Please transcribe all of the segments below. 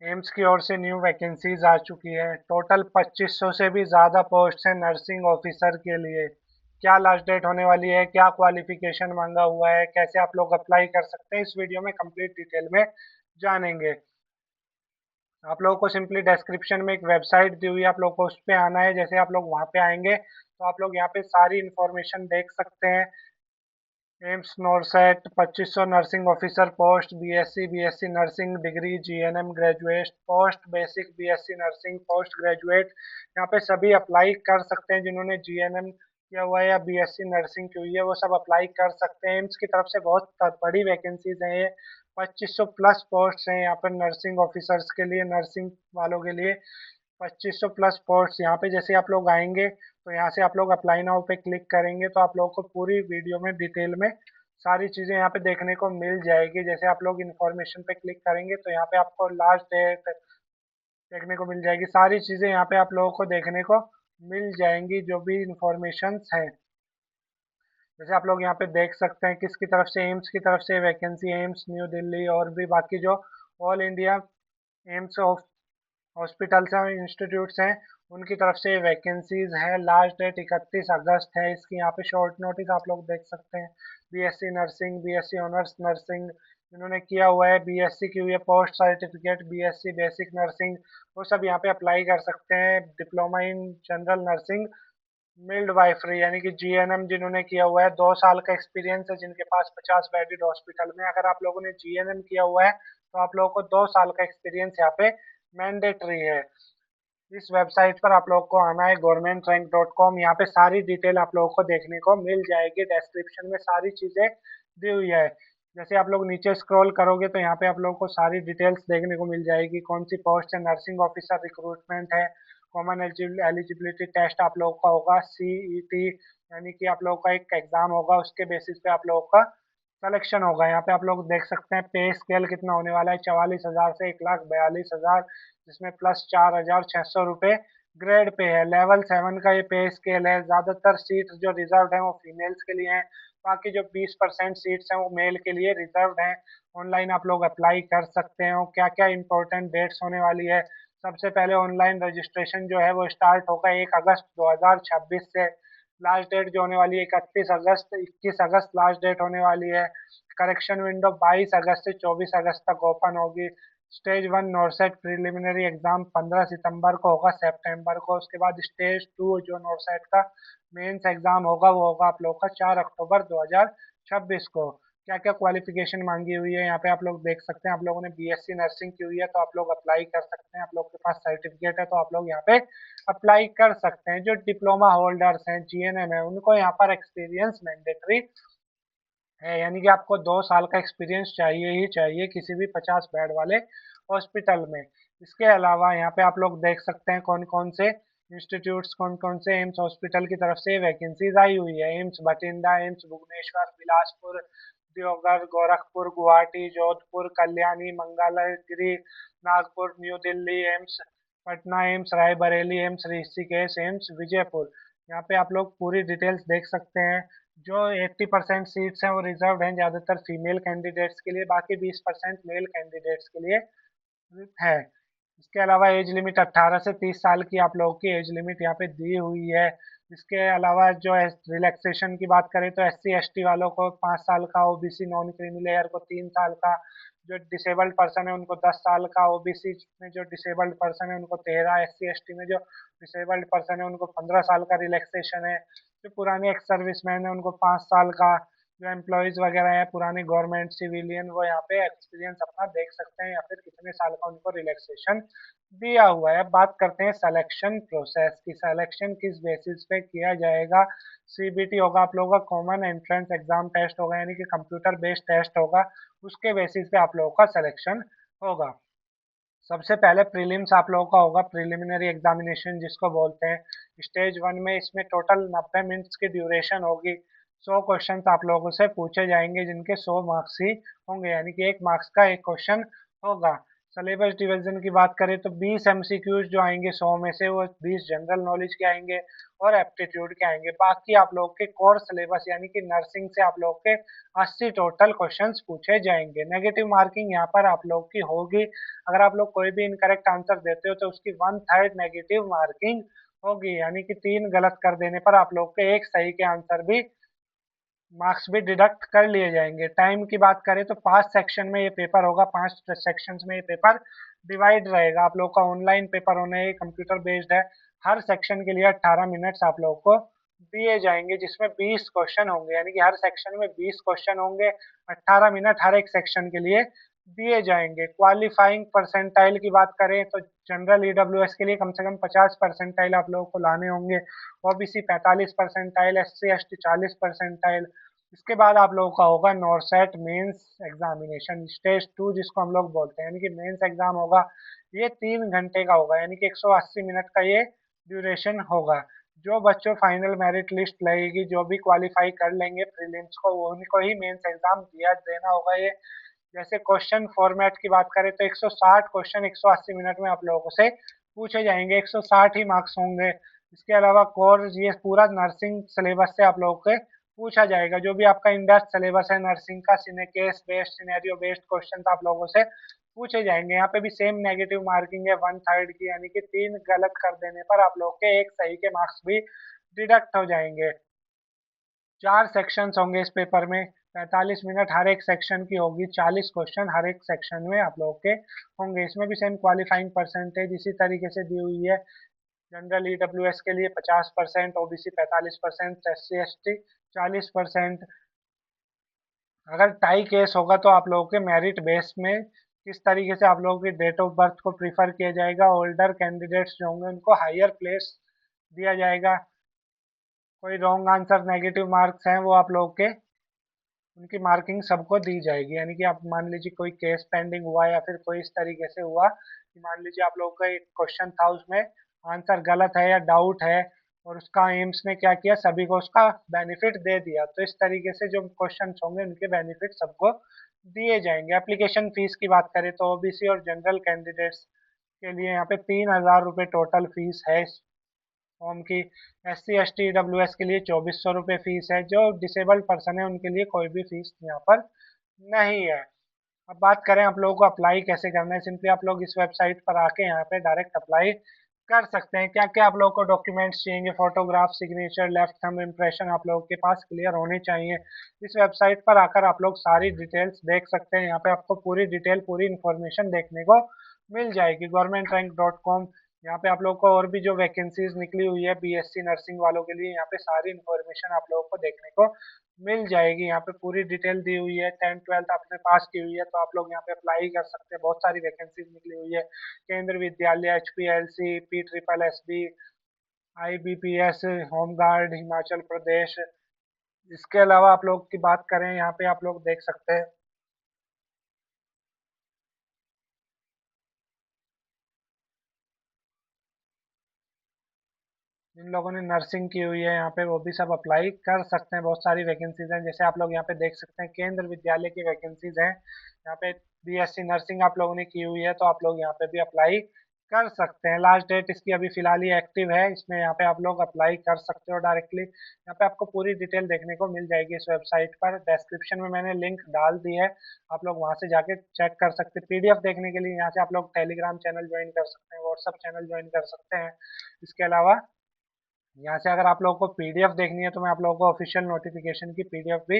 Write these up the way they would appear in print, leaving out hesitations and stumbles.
AIIMS की ओर से new vacancies आ चुकी है। टोटल 2500 से भी ज़्यादा पोस्ट हैं नर्सिंग ऑफिसर के लिए। क्या लास्ट डेट होने वाली है, क्या क्वालिफिकेशन मांगा हुआ है, कैसे आप लोग अप्लाई कर सकते हैं, इस वीडियो में कंप्लीट डिटेल में जानेंगे। आप लोगों को सिंपली डिस्क्रिप्शन में एक वेबसाइट दी हुई है, आप लोग को उस पे आना है। जैसे आप लोग वहाँ पे आएंगे तो आप लोग यहाँ पे सारी इन्फॉर्मेशन देख सकते हैं। AIIMS NORCET 2500 nursing officer post, BSc nursing degree, GNM graduate post, basic BSc nursing post graduate. यहाँ पे सभी अप्लाई कर सकते हैं। जिन्होंने जीएनएम किया हुआ है या बीएससी नर्सिंग की हुई है वो सब अप्लाई कर सकते हैं। एम्स की तरफ से बहुत बड़ी वैकेंसीज हैं ये। 2500 प्लस पोस्ट हैं यहाँ पर नर्सिंग ऑफिसर्स के लिए, नर्सिंग वालों के लिए। 2500 प्लस पोस्ट यहाँ पे जैसे आप लोग आएंगे तो यहाँ से आप लोग अप्लाई नाउ पे क्लिक करेंगे तो आप लोगों को पूरी वीडियो में डिटेल में सारी चीज़ें यहाँ पे देखने को मिल जाएगी। जैसे आप लोग इन्फॉर्मेशन पे क्लिक करेंगे तो यहाँ पे आपको लास्ट डेट देखने को मिल जाएगी। सारी चीज़ें यहाँ पे आप लोगों को देखने को मिल जाएंगी जो भी इंफॉर्मेशंस हैं। जैसे आप लोग यहाँ पे देख सकते हैं किसकी तरफ से, एम्स की तरफ से वैकेंसी, एम्स न्यू दिल्ली और भी बाकी जो ऑल इंडिया एम्स हॉस्पिटल्स हैं, इंस्टीट्यूट्स हैं, उनकी तरफ से वैकेंसीज है। लास्ट डेट 31 अगस्त है इसकी। यहाँ पे शॉर्ट नोटिस आप लोग देख सकते हैं। BSc nursing, BSc honours nursing जिन्होंने किया हुआ है, बीएससी की हुई है, post certificate BSc basic nursing, वो सब यहाँ पे अप्लाई कर सकते हैं। Diploma in general nursing midwifery यानी कि जीएनएम जिन्होंने किया हुआ है, 2 साल का एक्सपीरियंस है जिनके पास 50 बेडेड हॉस्पिटल में। अगर आप लोगों ने जीएनएम किया हुआ है तो आप लोगों को 2 साल का एक्सपीरियंस यहाँ पे मैंडेटरी है। इस वेबसाइट पर आप लोग को आना है governmentränk.com। यहाँ पे सारी डिटेल आप लोगों को देखने को मिल जाएगी। डिस्क्रिप्शन में सारी चीज़ें दी हुई है। जैसे आप लोग नीचे स्क्रॉल करोगे तो यहाँ पे आप लोगों को सारी डिटेल्स देखने को मिल जाएगी। कौन सी पोस्ट है, नर्सिंग ऑफिसर रिक्रूटमेंट है, कॉमन एलिजिबिलिटी टेस्ट आप लोगों का होगा, सीईटी यानी कि आप लोगों का एक एग्जाम होगा, उसके बेसिस पे आप लोगों का सिलेक्शन होगा। यहाँ पे आप लोग देख सकते हैं पे स्केल कितना होने वाला है, 44,000 से 1,42,000, जिसमें प्लस 4,600 रुपये ग्रेड पे है। लेवल 7 का ये पे स्केल है। ज़्यादातर सीट जो रिजर्व है वो फीमेल्स के लिए हैं, बाकी जो 20% सीट्स हैं वो मेल के लिए रिजर्व हैं। ऑनलाइन आप लोग अप्लाई कर सकते हैं। क्या क्या इंपॉर्टेंट डेट्स होने वाली है, सबसे पहले ऑनलाइन रजिस्ट्रेशन जो है वो स्टार्ट होगा 1 अगस्त 2026 से। लास्ट डेट जो होने वाली है 31 अगस्त, 21 अगस्त लास्ट डेट होने वाली है। करेक्शन विंडो 22 अगस्त से 24 अगस्त तक ओपन होगी। स्टेज 1 नॉरसेट प्रिलिमिनरी एग्जाम 15 सितंबर को होगा, सितंबर को। उसके बाद स्टेज 2 जो नॉरसेट का मेंस एग्जाम होगा वो होगा आप लोग का 4 अक्टूबर 2026 को। क्या क्या क्वालिफिकेशन मांगी हुई है यहाँ पे आप लोग देख सकते हैं। आप लोगों ने बीएससी नर्सिंग की हुई है तो आप लोग अप्लाई कर सकते हैं। आप लोग के पास सर्टिफिकेट है तो आप लोग यहाँ पे अप्लाई कर सकते हैं। जो डिप्लोमा होल्डर्स हैं, जीएनएम है, उनको यहाँ पर एक्सपीरियंस मैंडेटरी है, यानी कि आपको 2 साल का एक्सपीरियंस चाहिए ही चाहिए किसी भी 50 बेड वाले हॉस्पिटल में। इसके अलावा यहाँ पे आप लोग देख सकते हैं कौन कौन से इंस्टीट्यूट्स, कौन कौन से एम्स हॉस्पिटल की तरफ से वैकेंसीज आई हुई है। एम्स बठिंडा, एम्स भुवनेश्वर, बिलासपुर, देवघर, गोरखपुर, गुवाहाटी, जोधपुर, कल्याणी, मंगलगिरी, नागपुर, न्यू दिल्ली, एम्स पटना, एम्स रायबरेली, एम्स ऋषिकेश, एम्स विजयपुर। यहाँ पे आप लोग पूरी डिटेल्स देख सकते हैं। जो 80% सीट्स हैं वो रिजर्व हैं ज़्यादातर फीमेल कैंडिडेट्स के लिए, बाकी 20% मेल कैंडिडेट्स के लिए है। इसके अलावा एज लिमिट 18 से 30 साल की आप लोगों की एज लिमिट यहाँ पे दी हुई है। इसके अलावा जो है रिलैक्सेशन की बात करें तो एससी एसटी वालों को 5 साल का, ओबीसी नॉन क्रीमी लेयर को 3 साल का, जो डिसेबल्ड पर्सन है उनको 10 साल का, ओबीसी में जो डिसेबल्ड पर्सन है उनको 13, एससी एसटी में जो डिसेबल्ड पर्सन है उनको 15 साल का रिलैक्सेशन है। जो पुराने एक्स सर्विसमैन है उनको 5 साल का। जो एम्प्लॉयज़ वगैरह है पुराने गवर्नमेंट सिविलियन, वो यहाँ पे एक्सपीरियंस अपना देख सकते हैं या फिर कितने साल का उनको रिलैक्सेशन दिया हुआ है। अब बात करते हैं सिलेक्शन प्रोसेस की। सिलेक्शन किस बेसिस पे किया जाएगा। सीबीटी होगा आप लोगों का, कॉमन एंट्रेंस एग्जाम टेस्ट होगा, यानी कि कंप्यूटर बेस्ड टेस्ट होगा। उसके बेसिस पे आप लोगों का सिलेक्शन होगा। सबसे पहले प्रीलिम्स आप लोगों का होगा, प्रिलिमिनरी एग्जामिनेशन जिसको बोलते हैं। स्टेज 1 में इसमें टोटल 90 मिनट्स की ड्यूरेशन होगी। 100 क्वेश्चन आप लोगों से पूछे जाएंगे जिनके 100 मार्क्स ही होंगे, यानी कि 1 मार्क्स का एक क्वेश्चन होगा। सिलेबस डिवीजन की बात करें तो 20 एमसीक्यूज जो आएंगे 100 में से वो 20 जनरल नॉलेज के आएंगे और एप्टीट्यूड के आएंगे। बाकी आप लोग के कोर सिलेबस यानी कि नर्सिंग से आप लोग के 80 टोटल क्वेश्चंस पूछे जाएंगे। नेगेटिव मार्किंग यहाँ पर आप लोग की होगी। अगर आप लोग कोई भी इनकरेक्ट आंसर देते हो तो उसकी 1/3 नेगेटिव मार्किंग होगी, यानी कि 3 गलत कर देने पर आप लोग के एक सही के आंसर भी मार्क्स भी डिडक्ट कर लिए जाएंगे। टाइम की बात करें तो 5 सेक्शन में ये पेपर होगा, 5 सेक्शंस में ये पेपर डिवाइड रहेगा। आप लोग का ऑनलाइन पेपर होने कंप्यूटर बेस्ड है। हर सेक्शन के लिए 18 मिनट्स आप लोग को दिए जाएंगे, जिसमें 20 क्वेश्चन होंगे, यानी कि हर सेक्शन में 20 क्वेश्चन होंगे। 18 मिनट हर एक सेक्शन के लिए दिए जाएंगे। क्वालिफाइंग परसेंटाइल की बात करें तो जनरल ईडब्ल्यूएस के लिए कम से कम 50 परसेंटाइल आप लोगों को लाने होंगे, OBC 45 percentile, SC ST 40 percentile. इसके बाद आप लोगों का होगा नॉरसेट मेंस एग्जामिनेशन स्टेज 2 जिसको हम लोग बोलते हैं, यानी कि मेंस एग्जाम होगा। ये 3 घंटे का होगा, यानी कि 180 मिनट का ये ड्यूरेशन होगा। जो बच्चों फाइनल मेरिट लिस्ट लगेगी, जो भी क्वालिफाई कर लेंगे प्रीलिम्स को, वो उनको ही मेंस एग्जाम दिया देना होगा। ये जैसे क्वेश्चन फॉर्मेट की बात करें तो 160 क्वेश्चन 180 मिनट में आप लोगों से पूछे जाएंगे, 160 ही मार्क्स होंगे। इसके अलावा कोर ये पूरा नर्सिंग सिलेबस से आप लोगों के पूछा जाएगा। जो भी आपका इंडेक्स सिलेबस है नर्सिंग का, case based scenario based question आप लोगों से पूछे जाएंगे। यहाँ पे भी सेम नेगेटिव मार्किंग है 1/3 की, यानी कि 3 गलत कर देने पर आप लोग के एक सही के मार्क्स भी डिडक्ट हो जाएंगे। 4 सेक्शंस होंगे इस पेपर में, 45 मिनट हर एक सेक्शन की होगी, 40 क्वेश्चन हर एक सेक्शन में आप लोगों के होंगे। इसमें भी सेम क्वालिफाइंग परसेंटेज इसी तरीके से दी हुई है। जनरल ईडब्ल्यूएस के लिए 50%, ओबीसी 45%, एससी एसटी 40%। अगर टाई केस होगा तो आप लोगों के मेरिट बेस में किस तरीके से आप लोगों की डेट ऑफ बर्थ को प्रीफर किया जाएगा। ओल्डर कैंडिडेट्स जो होंगे उनको हायर प्लेस दिया जाएगा। कोई रॉन्ग आंसर नेगेटिव मार्क्स हैं वो आप लोगों के उनकी मार्किंग सबको दी जाएगी। यानी कि आप मान लीजिए कोई केस पेंडिंग हुआ या फिर कोई इस तरीके से हुआ कि मान लीजिए आप लोगों का एक क्वेश्चन था उसमें आंसर गलत है या डाउट है और उसका एम्स ने क्या किया, सभी को उसका बेनिफिट दे दिया। तो इस तरीके से जो क्वेश्चन होंगे उनके बेनिफिट सबको दिए जाएंगे। एप्लीकेशन फीस की बात करें तो ओबीसी और जनरल कैंडिडेट्स के लिए यहाँ पे 3,000 रुपये टोटल फीस है इस फॉर्म की। एससी एसटी ईडब्ल्यूएस के लिए 2400 रुपये फीस है। जो डिसेबल्ड पर्सन है उनके लिए कोई भी फीस यहाँ पर नहीं है। अब बात करें आप लोगों को अप्लाई कैसे करना है, सिंपली आप लोग इस वेबसाइट पर आके यहाँ पे डायरेक्ट अप्लाई कर सकते हैं। क्या क्या आप लोगों को डॉक्यूमेंट्स चाहिए, photograph, signature, left thumb impression आप लोगों के पास क्लियर होने चाहिए। इस वेबसाइट पर आकर आप लोग सारी डिटेल्स देख सकते हैं। यहाँ पे आपको पूरी डिटेल पूरी इन्फॉर्मेशन देखने को मिल जाएगी। governmentränk.com, यहाँ पे आप लोग को और भी जो वैकेंसीज निकली हुई है बीएससी नर्सिंग वालों के लिए, यहाँ पे सारी इन्फॉर्मेशन आप लोगों को देखने को मिल जाएगी। यहाँ पे पूरी डिटेल दी हुई है। 10th 12th आपने पास की हुई है तो आप लोग यहाँ पे अप्लाई कर सकते हैं। बहुत सारी वैकेंसीज निकली हुई है। Kendra Vidyalaya, HPLC, PSSSB, IBPS, home guard Himachal Pradesh. इसके अलावा आप लोग की बात करें यहाँ पे आप लोग देख सकते हैं जिन लोगों ने नर्सिंग की हुई है यहाँ पे वो भी सब अप्लाई कर सकते हैं। बहुत सारी वैकेंसीज हैं, जैसे आप लोग यहाँ पे देख सकते हैं केंद्र विद्यालय की वैकेंसीज हैं। यहाँ पे बीएससी नर्सिंग आप लोगों ने की हुई है तो आप लोग यहाँ पे भी अप्लाई कर सकते हैं। लास्ट डेट इसकी अभी फिलहाल ही एक्टिव है, इसमें यहाँ पे आप लोग अप्लाई कर सकते हो डायरेक्टली। यहाँ पे आपको पूरी डिटेल देखने को मिल जाएगी इस वेबसाइट पर। डिस्क्रिप्शन में मैंने लिंक डाल दी है, आप लोग वहाँ से जाके चेक कर सकते हैं। पीडीएफ देखने के लिए यहाँ से आप लोग टेलीग्राम चैनल ज्वाइन कर सकते हैं, व्हाट्सअप चैनल ज्वाइन कर सकते हैं। इसके अलावा यहाँ से अगर आप लोगों को पीडीएफ देखनी है तो मैं आप लोगों को ऑफिशियल नोटिफिकेशन की पीडीएफ भी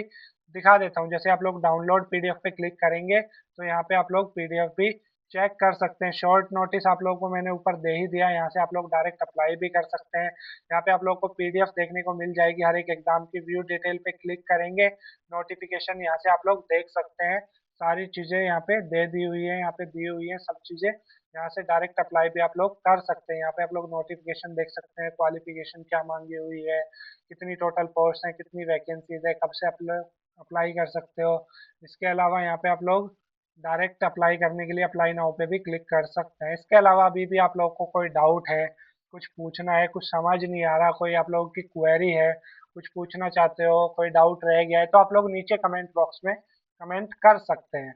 दिखा देता हूँ। जैसे आप लोग डाउनलोड पीडीएफ पे क्लिक करेंगे तो यहाँ पे आप लोग पीडीएफ भी चेक कर सकते हैं। शॉर्ट नोटिस आप लोगों को मैंने ऊपर दे ही दिया है, यहाँ से आप लोग डायरेक्ट अप्लाई भी कर सकते हैं। यहाँ पे आप लोग को पीडीएफ देखने को मिल जाएगी हर एक एग्जाम की। व्यू डिटेल पे क्लिक करेंगे, नोटिफिकेशन यहाँ से आप लोग देख सकते हैं। सारी चीज़ें यहाँ पे दे दी हुई है, यहाँ पे दी हुई है सब चीज़ें। यहाँ से डायरेक्ट अप्लाई भी आप लोग कर सकते हैं। यहाँ पे आप लोग नोटिफिकेशन देख सकते हैं, क्वालिफिकेशन क्या मांगी हुई है, कितनी टोटल पोस्ट है, कितनी वैकेंसीज है, कब से आप लोग अप्लाई कर सकते हो। इसके अलावा यहाँ पे आप लोग डायरेक्ट अप्लाई करने के लिए अप्लाई नाउ पे भी क्लिक कर सकते हैं। इसके अलावा अभी भी आप लोग को कोई डाउट है, कुछ पूछना है, कुछ समझ नहीं आ रहा, कोई आप लोगों की क्वेरी है, कुछ पूछना चाहते हो, कोई डाउट रह गया है, तो आप लोग नीचे कमेंट बॉक्स में कमेंट कर सकते हैं।